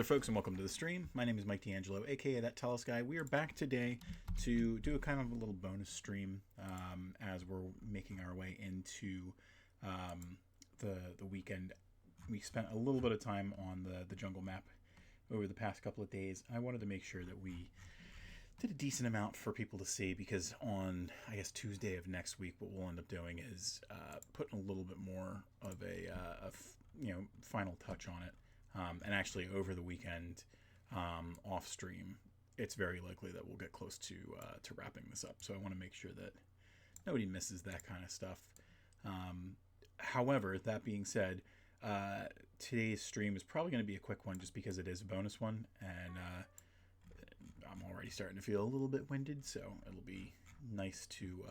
folks, and welcome to the stream. My name is Mike D'Angelo, aka That Tellest Guy. We are back today to do a kind of a little bonus stream as we're making our way into the weekend. We spent a little bit of time on the jungle map over the past couple of days. I wanted to make sure that we did a decent amount for people to see, because on, I guess, Tuesday of next week, what we'll end up doing is putting a little bit more of a final touch on it. And actually, over the weekend, off stream, it's very likely that we'll get close to wrapping this up. So I want to make sure that nobody misses that kind of stuff. However, that being said, today's stream is probably going to be a quick one, just because it is a bonus one, and I'm already starting to feel a little bit winded. So it'll be nice to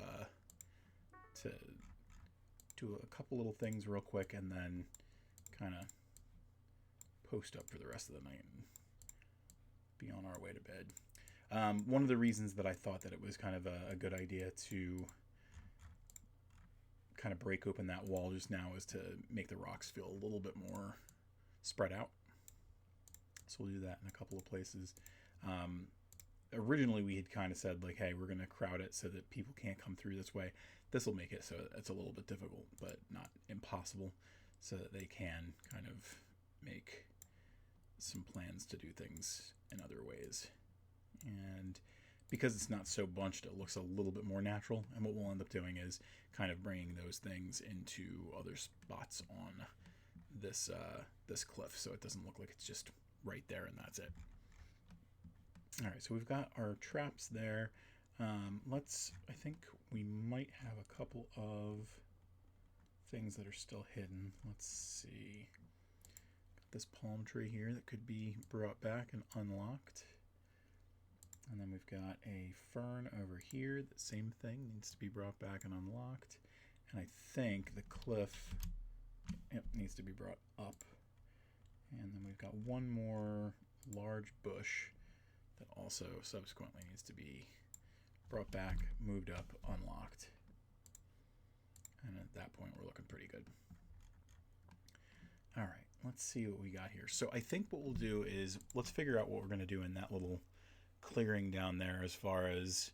do a couple little things real quick, and then kind of post up for the rest of the night and be on our way to bed. One of the reasons that I thought that it was kind of a good idea to kind of break open that wall just now is to make the rocks feel a little bit more spread out. So we'll do that in a couple of places. Originally we had kind of said, like, hey, we're going to crowd it so that people can't come through this way. This will make it so it's a little bit difficult, but not impossible, so that they can kind of make some plans to do things in other ways. And because it's not so bunched, it looks a little bit more natural. And what we'll end up doing is kind of bringing those things into other spots on this cliff, so it doesn't look like it's just right there and that's it. All right, so we've got our traps there. I think we might have a couple of things that are still hidden. Let's see. This palm tree here that could be brought back and unlocked. And then we've got a fern over here. The same thing needs to be brought back and unlocked. And I think the cliff needs to be brought up. And then we've got one more large bush that also subsequently needs to be brought back, moved up, unlocked. And at that point, we're looking pretty good. All right. Let's see what we got here. So I think what we'll do is let's figure out what we're going to do in that little clearing down there as far as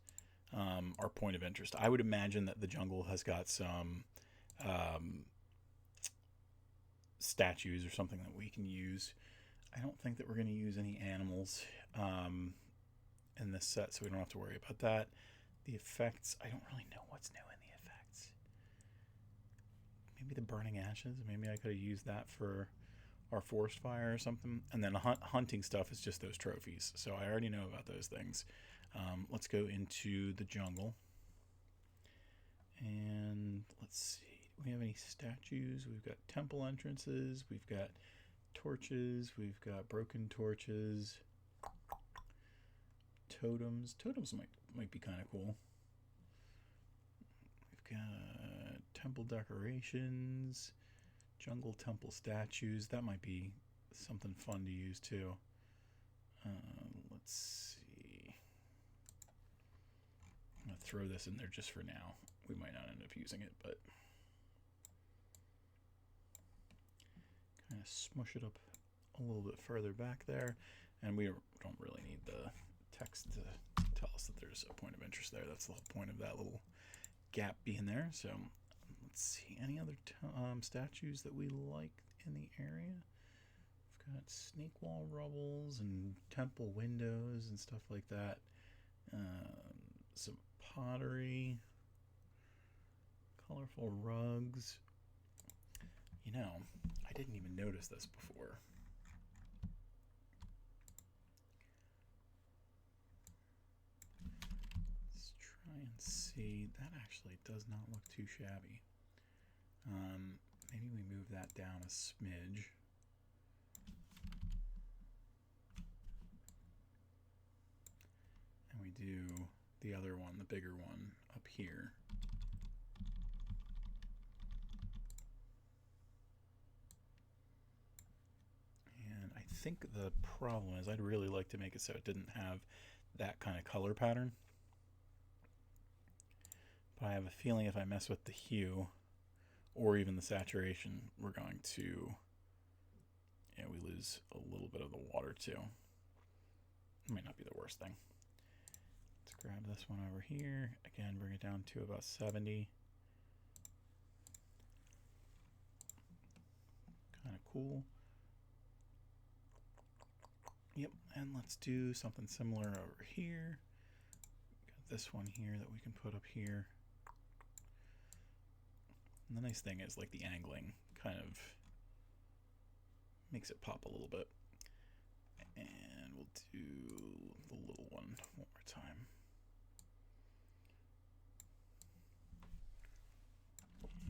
our point of interest. I would imagine that the jungle has got some statues or something that we can use. I don't think that we're going to use any animals in this set, so we don't have to worry about that. The effects, I don't really know what's new in the effects. Maybe the burning ashes. Maybe I could have used that for our forest fire or something. And then hunting stuff is just those trophies, so I already know about those things. Let's go into the jungle, and let's see, do we have any statues? We've got temple entrances, we've got torches, we've got broken torches, totems might be kind of cool. We've got temple decorations, jungle temple statues. That might be something fun to use too. Let's see. I'm going to throw this in there just for now. We might not end up using it, but kind of smush it up a little bit further back there. And we don't really need the text to tell us that there's a point of interest there. That's the whole point of that little gap being there. So let's see, any other statues that we like in the area? We've got snake wall rubbles and temple windows and stuff like that. Some pottery, colorful rugs. You know, I didn't even notice this before. Let's try and see. That actually does not look too shabby. Maybe we move that down a smidge. And we do the other one, the bigger one, up here. And I think the problem is I'd really like to make it so it didn't have that kind of color pattern. But I have a feeling if I mess with the hue or even the saturation, we're going to Yeah, we lose a little bit of the water too. It might not be the worst thing. Let's grab this one over here. Again, bring it down to about 70. Kind of cool. Yep, and let's do something similar over here. Got this one here that we can put up here. And the nice thing is, like, the angling kind of makes it pop a little bit. And we'll do the little one more time.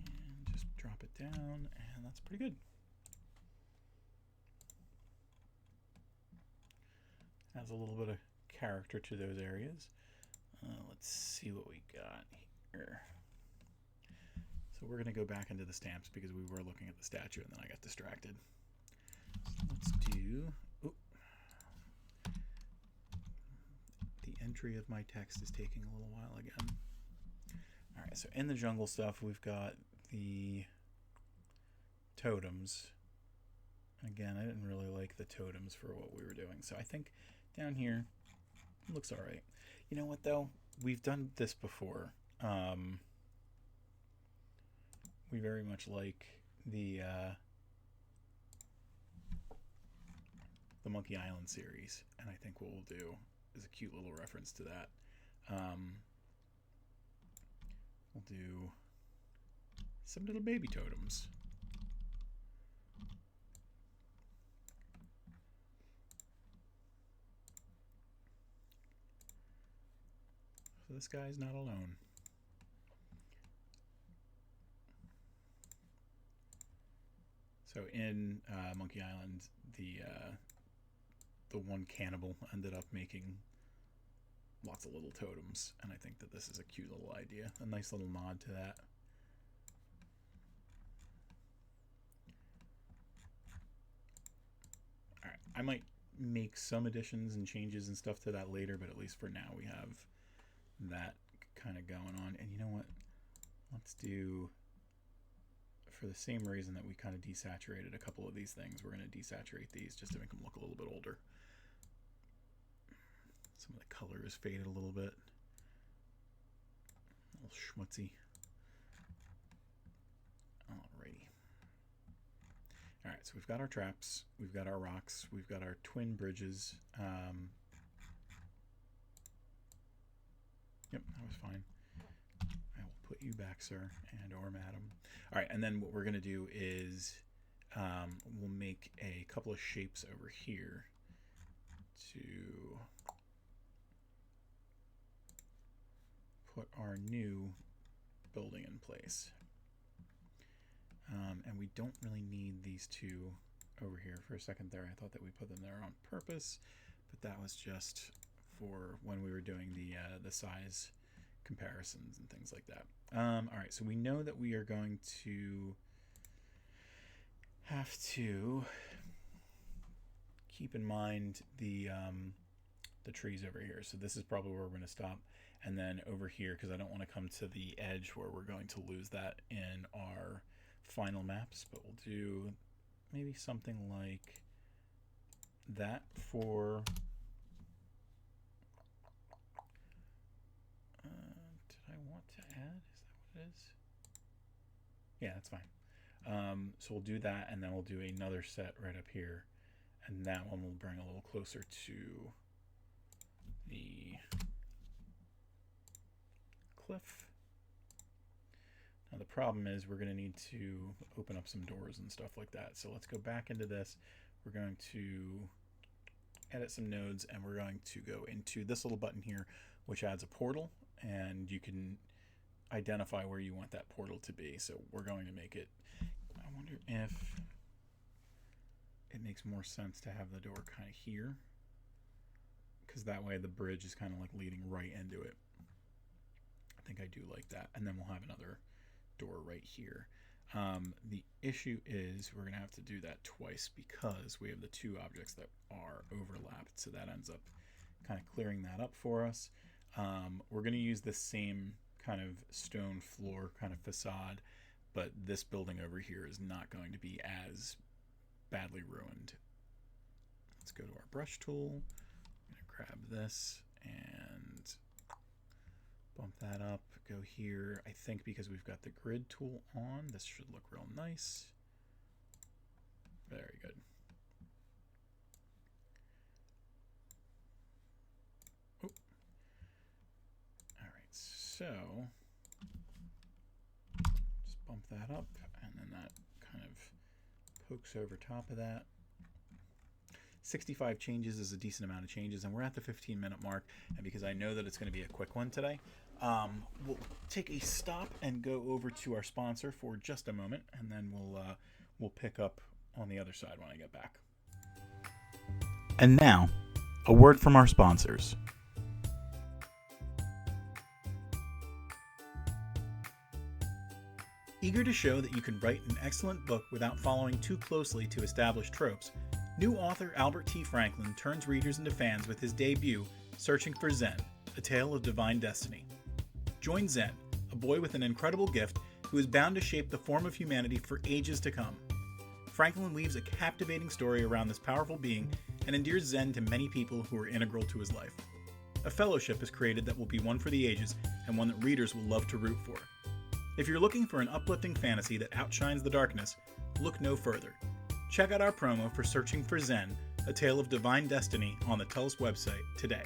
And just drop it down, and that's pretty good. Has a little bit of character to those areas. Let's see what we got here. So we're going to go back into the stamps because we were looking at the statue and then I got distracted. So let's do... Ooh. The entry of my text is taking a little while again. Alright, so in the jungle stuff, we've got the totems. Again, I didn't really like the totems for what we were doing, so I think down here looks alright. You know what, though? We've done this before. We very much like the Monkey Island series, and I think what we'll do is a cute little reference to that. We'll do some little baby totems. So this guy's not alone. So in Monkey Island, the one cannibal ended up making lots of little totems, and I think that this is a cute little idea, a nice little nod to that. Alright, I might make some additions and changes and stuff to that later, but at least for now we have that kind of going on. And you know what? Let's do, for the same reason that we kind of desaturated a couple of these things, we're going to desaturate these just to make them look a little bit older. Some of the color is faded a little bit. A little schmutzy. Alrighty. Alright, so we've got our traps, we've got our rocks, we've got our twin bridges. Yep, that was fine. I will put you back, sir, and or madam. Alright, and then what we're going to do is we'll make a couple of shapes over here to put our new building in place. And we don't really need these two over here. For a second there, I thought that we put them there on purpose, but that was just for when we were doing the size comparisons and things like that. All right, so we know that we are going to have to keep in mind the trees over here. So this is probably where we're going to stop. And then over here, because I don't want to come to the edge where we're going to lose that in our final maps, but we'll do maybe something like that for... did I want to add? Is that what it is? Yeah, that's fine. So we'll do that, and then we'll do another set right up here, and that one will bring a little closer to the cliff. Now the problem is we're going to need to open up some doors and stuff like that. So let's go back into this. We're going to edit some nodes, and we're going to go into this little button here, which adds a portal, and you can identify where you want that portal to be. So we're going to make it, I wonder if it makes more sense to have the door kind of here, because that way the bridge is kind of like leading right into it. I think I do like that. And then we'll have another door right here. The issue is we're going to have to do that twice because we have the two objects that are overlapped. So that ends up kind of clearing that up for us. We're going to use the same kind of stone floor kind of facade, but this building over here is not going to be as badly ruined. Let's go to our brush tool. I'm going to grab this and bump that up. Go here. I think because we've got the grid tool on, this should look real nice. Very good. Oh. All right, so just bump that up, and then that kind of pokes over top of that. 65 changes is a decent amount of changes, and we're at the 15-minute mark. And because I know that it's going to be a quick one today, we'll take a stop and go over to our sponsor for just a moment, and then we'll pick up on the other side when I get back. And now, a word from our sponsors. Eager to show that you can write an excellent book without following too closely to established tropes, new author Albert T. Franklin turns readers into fans with his debut, Searching for Zen, A Tale of Divine Destiny. Join Zen, a boy with an incredible gift who is bound to shape the form of humanity for ages to come. Franklin weaves a captivating story around this powerful being and endears Zen to many people who are integral to his life. A fellowship is created that will be one for the ages and one that readers will love to root for. If you're looking for an uplifting fantasy that outshines the darkness, look no further. Check out our promo for Searching for Zen, A Tale of Divine Destiny on the Tellest website today.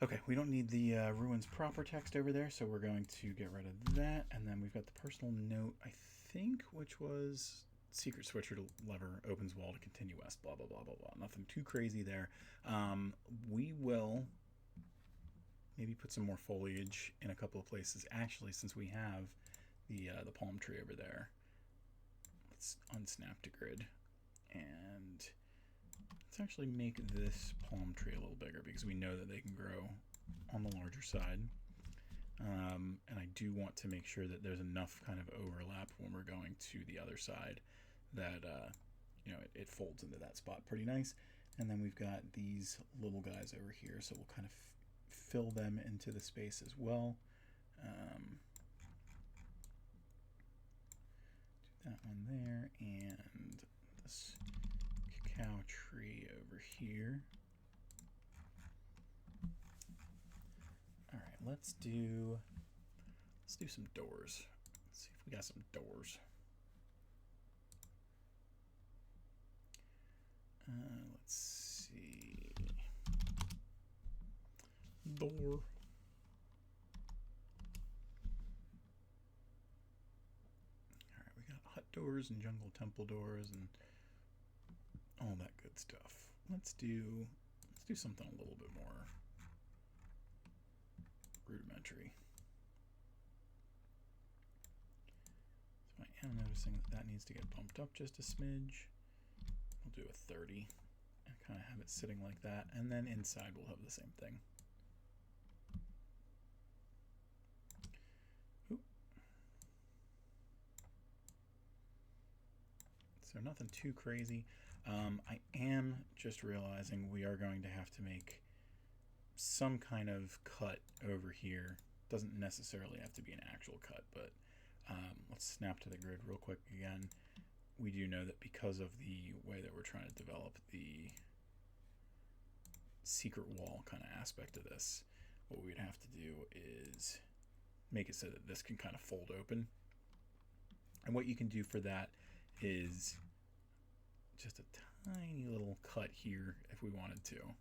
Okay, we don't need the ruins proper text over there, so we're going to get rid of that. And then we've got the personal note, I think, which was secret switcher lever opens wall to continue west, blah, blah, blah, blah, blah. Nothing too crazy there. We will maybe put some more foliage in a couple of places. Actually, since we have the palm tree over there, let's unsnap to grid. And let's actually make this palm tree a little bigger because we know that they can grow on the larger side. And I do want to make sure that there's enough kind of overlap when we're going to the other side that it folds into that spot pretty nice. And then we've got these little guys over here, so we'll kind of fill them into the space as well. Do that one there, and this cacao tree over here. All right, let's do some doors. Let's see if we got some doors. Let's see. Door. All right, we got hut doors and jungle temple doors and all that good stuff. Let's do something a little bit more rudimentary. So I am noticing that needs to get bumped up just a smidge. We'll do a 30 and kind of have it sitting like that, and then inside we'll have the same thing. Oop. So nothing too crazy. I am just realizing we are going to have to make some kind of cut over here. Doesn't necessarily have to be an actual cut, but let's snap to the grid real quick again. We do know that because of the way that we're trying to develop the secret wall kind of aspect of this, what we'd have to do is make it so that this can kind of fold open. And what you can do for that is just a tiny little cut here if we wanted to.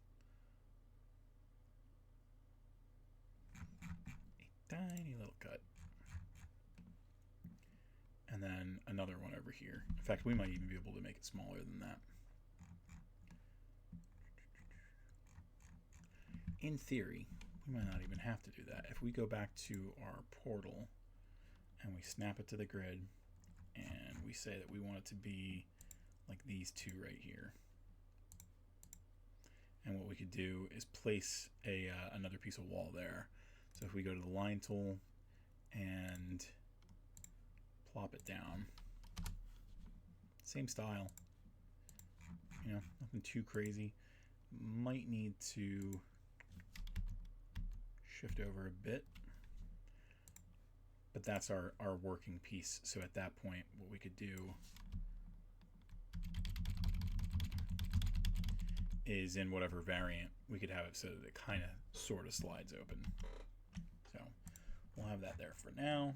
A tiny little cut. And then another one over here. In fact, we might even be able to make it smaller than that. In theory, we might not even have to do that. If we go back to our portal and we snap it to the grid and we say that we want it to be like these two right here. And what we could do is place another piece of wall there. So if we go to the line tool and plop it down, same style, nothing too crazy. Might need to shift over a bit but that's our working piece. So at that point, what we could do is in whatever variant, we could have it so that it kind of sort of slides open. So we'll have that there for now.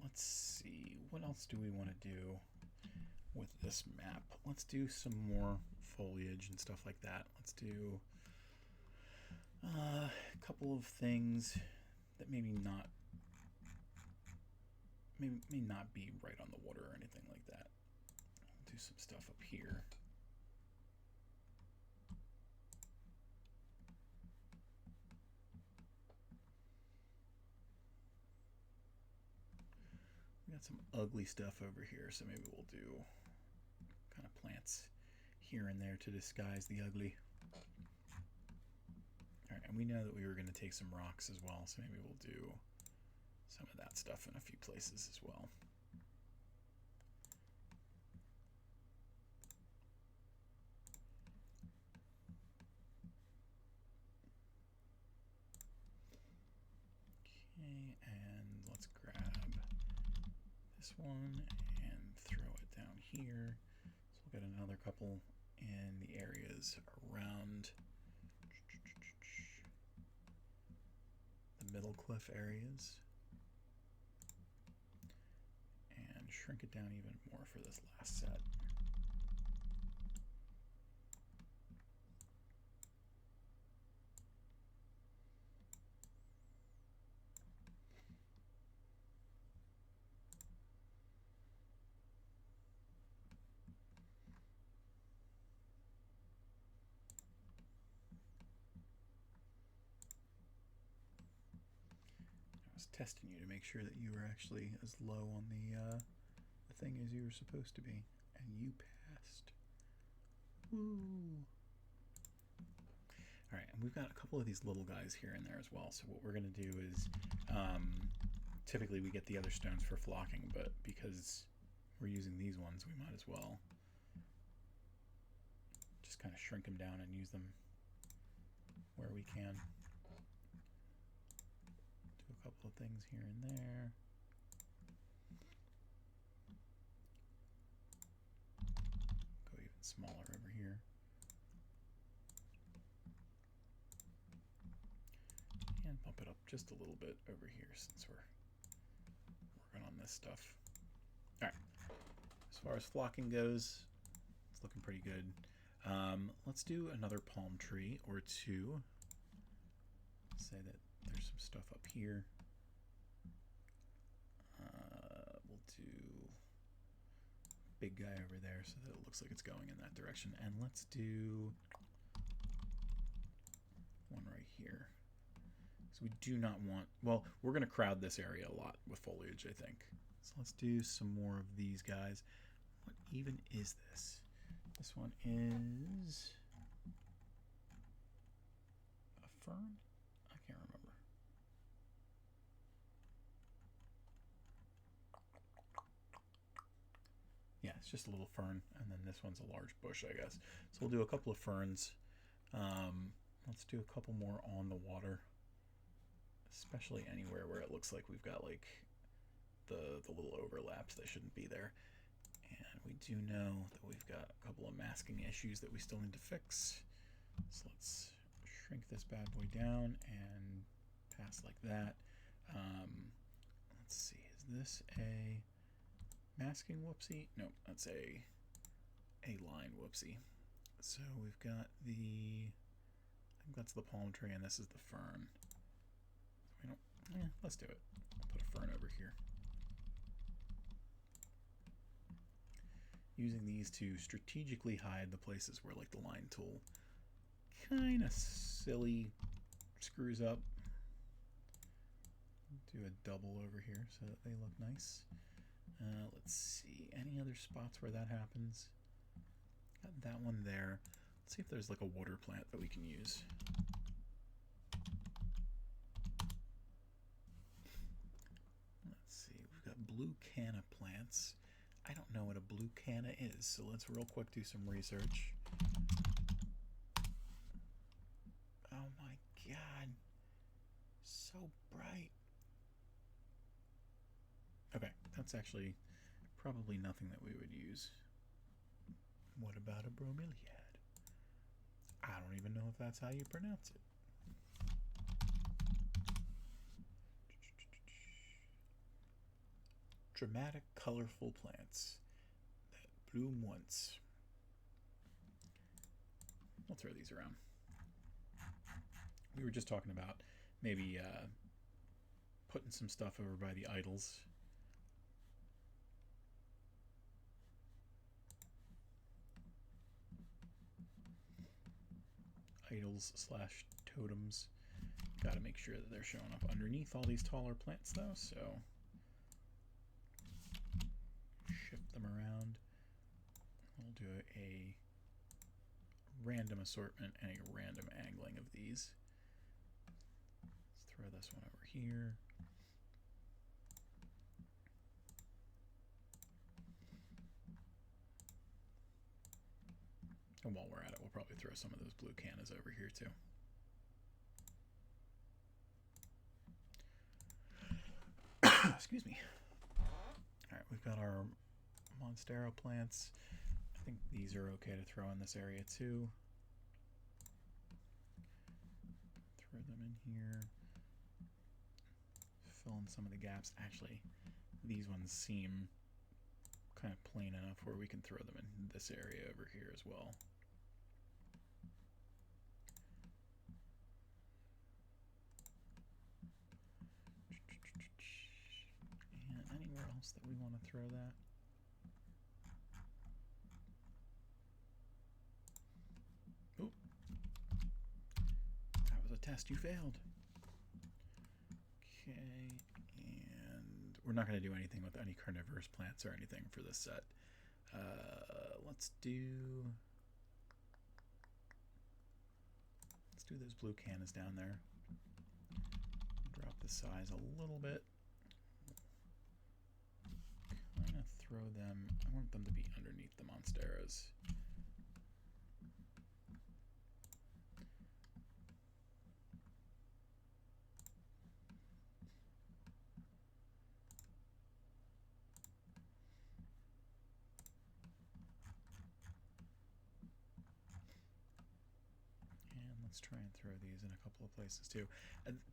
Let's see, what else do we want to do with this map? Let's do some more foliage and stuff like that. Let's do a couple of things that may not be right on the water or anything like that. I'll do some stuff up here. We got some ugly stuff over here, so maybe we'll do kind of plants here and there to disguise the ugly. All right, and we know that we were going to take some rocks as well, so maybe we'll do some of that stuff in a few places as well. Okay, and let's grab this one and throw it down here. So we'll get another couple in the areas around the middle cliff areas. And shrink it down even more for this last set. Testing you to make sure that you were actually as low on the thing as you were supposed to be, and you passed. Woo! All right, and we've got a couple of these little guys here and there as well. So what we're going to do is, typically we get the other stones for flocking, but because we're using these ones, we might as well just kind of shrink them down and use them where we can. Couple of things here and there. Go even smaller over here. And bump it up just a little bit over here since we're working on this stuff. All right. As far as flocking goes, it's looking pretty good. Let's do another palm tree or two. Say that there's some stuff up here. We'll do big guy over there so that it looks like it's going in that direction. And let's do one right here. So we do not want, well, we're going to crowd this area a lot with foliage, I think. So let's do some more of these guys. What even is this? This one is a fern? I can't remember. Yeah, it's just a little fern, and then this one's a large bush, I guess. So we'll do a couple of ferns. Let's do a couple more on the water, especially anywhere where it looks like we've got like the little overlaps that shouldn't be there. And we do know that we've got a couple of masking issues that we still need to fix. So let's shrink this bad boy down and pass like that. Let's see, is this a masking whoopsie? No, that's a line whoopsie. So we've got the, I think that's the palm tree and this is the fern. We don't, let's do it. I'll put a fern over here. Using these to strategically hide the places where like the line tool kind of silly screws up. Do a double over here so that they look nice. Let's see, any other spots where that happens? Got that one there. Let's see if there's like a water plant that we can use. Let's see, we've got blue canna plants. I don't know what a blue canna is, so let's real quick do some research. Oh my god, so bright. that's actually probably nothing that we would use. What about a bromeliad? I don't even know if that's how you pronounce it. Dramatic, colorful plants that bloom once. We'll throw these around. We were just talking about maybe putting some stuff over by the idols. Idols / totems. Got to make sure that they're showing up underneath all these taller plants though, so shift them around. We'll do a random assortment and a random angling of these. Let's throw this one over here. And while we're at it, we'll probably throw some of those blue cannas over here too. Excuse me. Alright, we've got our Monstera plants. I think these are okay to throw in this area too. Throw them in here. Fill in some of the gaps. Actually, these ones seem kind of plain enough where we can throw them in this area over here as well. And anywhere else that we want to throw that? Oh, that was a test. You failed. Okay, and we're not going to do anything with any carnivorous plants or anything for this set. Let's do those blue cannas down there. Drop the size a little bit. Kind of throw them. I want them to be underneath the Monsteras. Let's try and throw these in a couple of places too.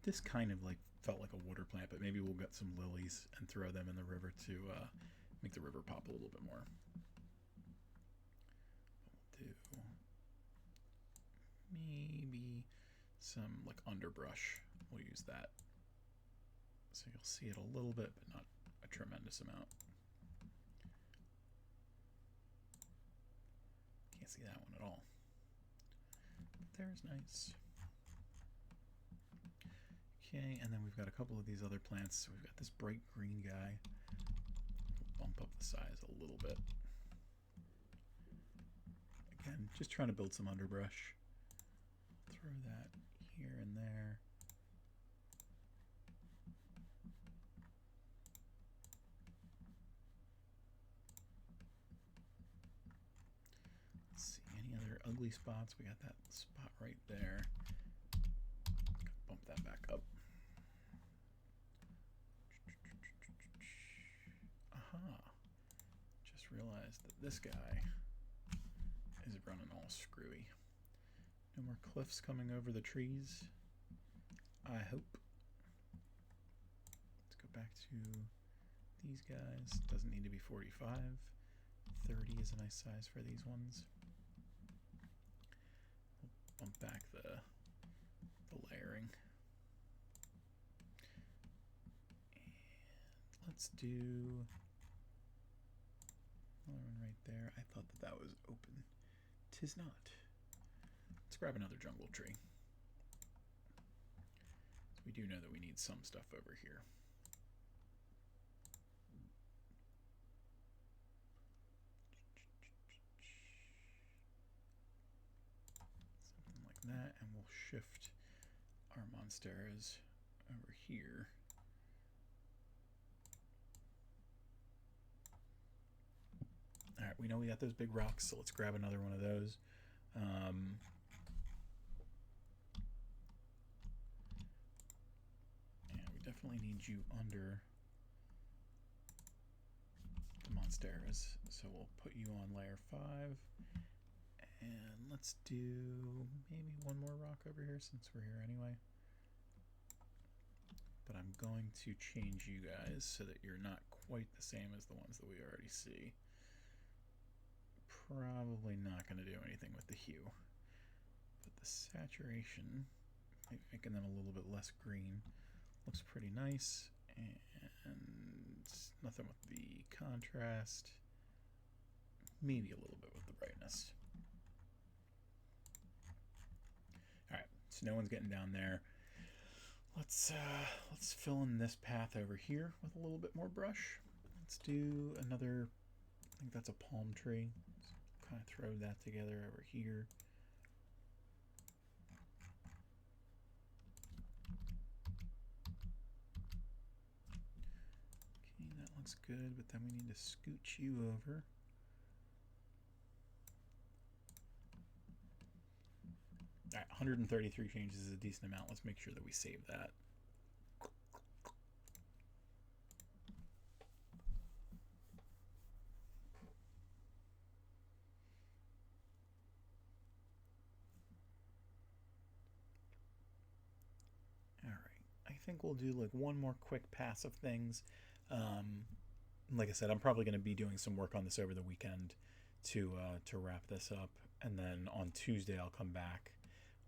This kind of like felt like a water plant, but maybe we'll get some lilies and throw them in the river to make the river pop a little bit more. We'll do maybe some like underbrush. We'll use that. So you'll see it a little bit, but not a tremendous amount. Can't see that one at all. There's nice. Okay, and then we've got a couple of these other plants. So we've got this bright green guy. We'll bump up the size a little bit. Again, just trying to build some underbrush. Throw that here and there. Let's see, any other ugly spots? We got that spot right there. Bump that back up. Aha. Just realized that this guy is running all screwy. No more cliffs coming over the trees, I hope. Let's go back to these guys. Doesn't need to be 45. 30 is a nice size for these ones. We'll bump back the layering. And let's do another one right there. I thought that was open. 'Tis not. Let's grab another jungle tree. So we do know that we need some stuff over here. Something like that, and we'll shift our Monsteras over here. Alright, we know we got those big rocks, so let's grab another one of those. And we definitely need you under stairs. So we'll put you on layer 5. And let's do maybe one more rock over here since we're here anyway. But I'm going to change you guys so that you're not quite the same as the ones that we already see. Probably not going to do anything with the hue. But the saturation, maybe making them a little bit less green, looks pretty nice. And nothing with the contrast. Maybe a little bit with the brightness. Alright, so no one's getting down there. Let's fill in this path over here with a little bit more brush. Let's do another, I think that's a palm tree. Let's kind of throw that together over here. Okay, that looks good, but then we need to scooch you over. All right, 133 changes is a decent amount. Let's make sure that we save that. All right, I think we'll do like one more quick pass of things. Like I said, I'm probably going to be doing some work on this over the weekend to wrap this up, and then on Tuesday I'll come back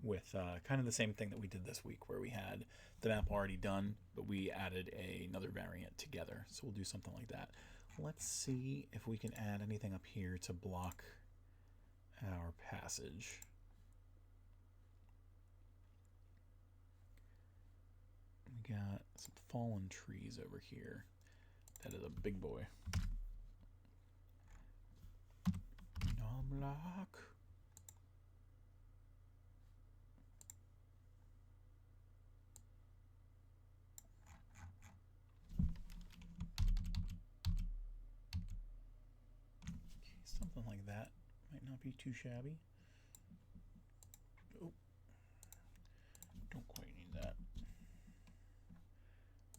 with kind of the same thing that we did this week, where we had the map already done, but we added another variant together. So we'll do something like that. Let's see if we can add anything up here to block our passage. We got some fallen trees over here. That is a big boy. Nomlock. Something like that might not be too shabby. Oh, don't quite need that.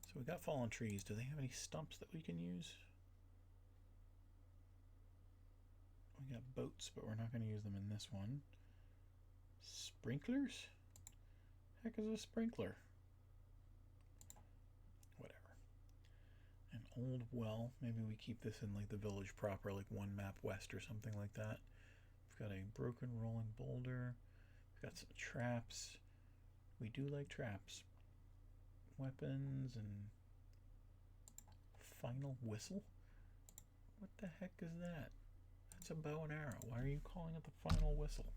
So we got fallen trees. Do they have any stumps that we can use? We got boats, but we're not going to use them in this one. Sprinklers? Heck is a sprinkler? An old well. Maybe we keep this in like the village proper, like one map west or something like that. We've got a broken rolling boulder. We've got some traps. We do like traps. Weapons and final whistle. What the heck is that? That's a bow and arrow. Why are you calling it the final whistle?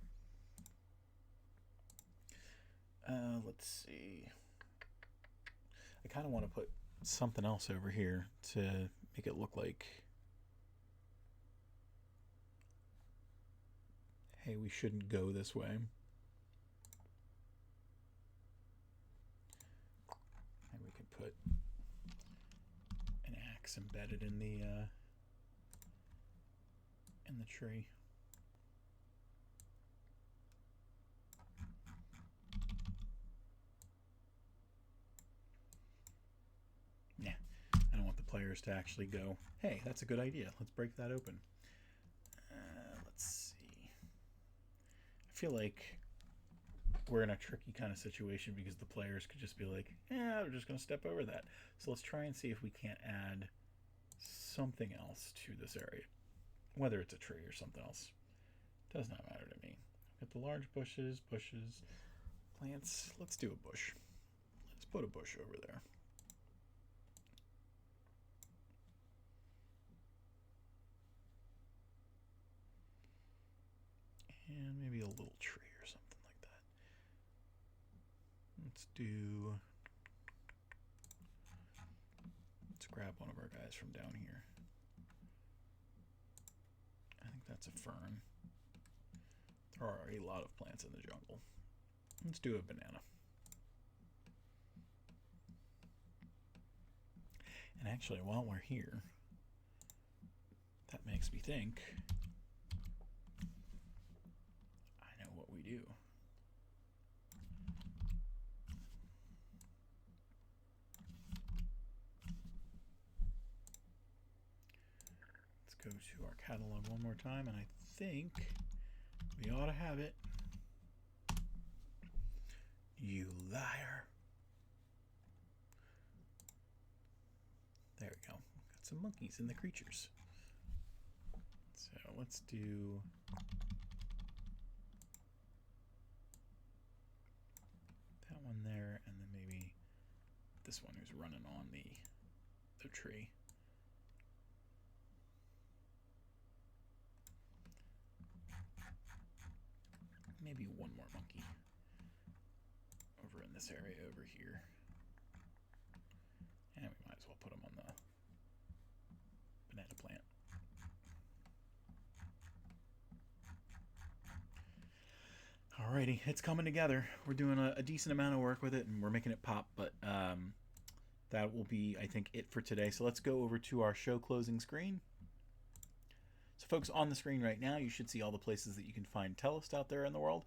Let's see. I kind of want to put something else over here to make it look like, hey, we shouldn't go this way. And we could put an axe embedded in the tree. Yeah, I don't want the players to actually go, hey, that's a good idea, let's break that open. Let's see. I feel like we're in a tricky kind of situation because the players could just be like, yeah, we're just going to step over that. So let's try and see if we can't add something else to this area. Whether it's a tree or something else. Does not matter to me. Got the large bushes, plants. Let's do a bush. Let's put a bush over there. And maybe a little tree or something like that. Let's grab one of our guys from down here. I think that's a fern. There are a lot of plants in the jungle. Let's do a banana. And actually, while we're here, that makes me think, I know what we do. Let's go to our catalog one more time, and I think we ought to have it. You liar. There we go. Got some monkeys in the creatures. So let's do that one there, and then maybe this one who's running on the tree. Maybe one more monkey over in this area over here. And we might as well put them on the banana plant. Alrighty, it's coming together. We're doing a decent amount of work with it, and we're making it pop, but that will be, I think, it for today. So let's go over to our show closing screen. So folks, on the screen right now, you should see all the places that you can find Tellest out there in the world.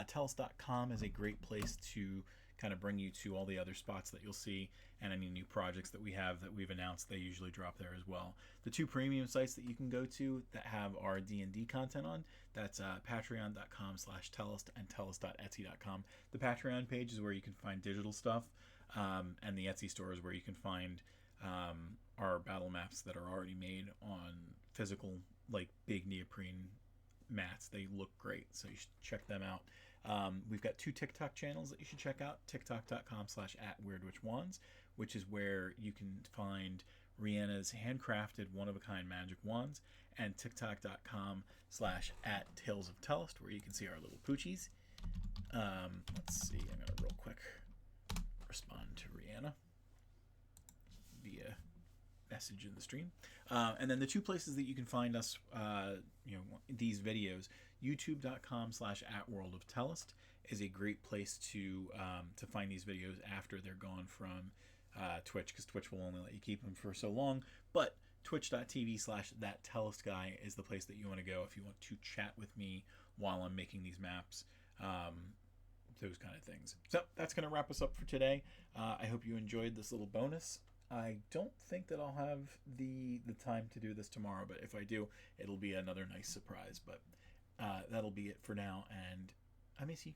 Tellest.com is a great place to kind of bring you to all the other spots that you'll see, and any new projects that we have that we've announced, they usually drop there as well. The two premium sites that you can go to that have our D&D content on, that's patreon.com/Tellest and Tellest.etsy.com. The Patreon page is where you can find digital stuff, and the Etsy store is where you can find our battle maps that are already made on physical, like big neoprene mats. They look great, so you should check them out. We've got two TikTok channels that you should check out. TikTok.com/@WeirdWitchWands, which is where you can find Rihanna's handcrafted one-of-a-kind magic wands, and TikTok.com/@TalesOfTellest, where you can see our little poochies. Let's see, I'm gonna real quick respond to Rihanna via message in the stream. And then the two places that you can find us, these videos, youtube.com/@WorldOfTellest is a great place to find these videos after they're gone from Twitch, because Twitch will only let you keep them for so long. But twitch.tv/ThatTellestGuy is the place that you want to go if you want to chat with me while I'm making these maps, those kind of things. So that's going to wrap us up for today. I hope you enjoyed this little bonus. I don't think that I'll have the time to do this tomorrow, but if I do, it'll be another nice surprise. But that'll be it for now, and I miss you.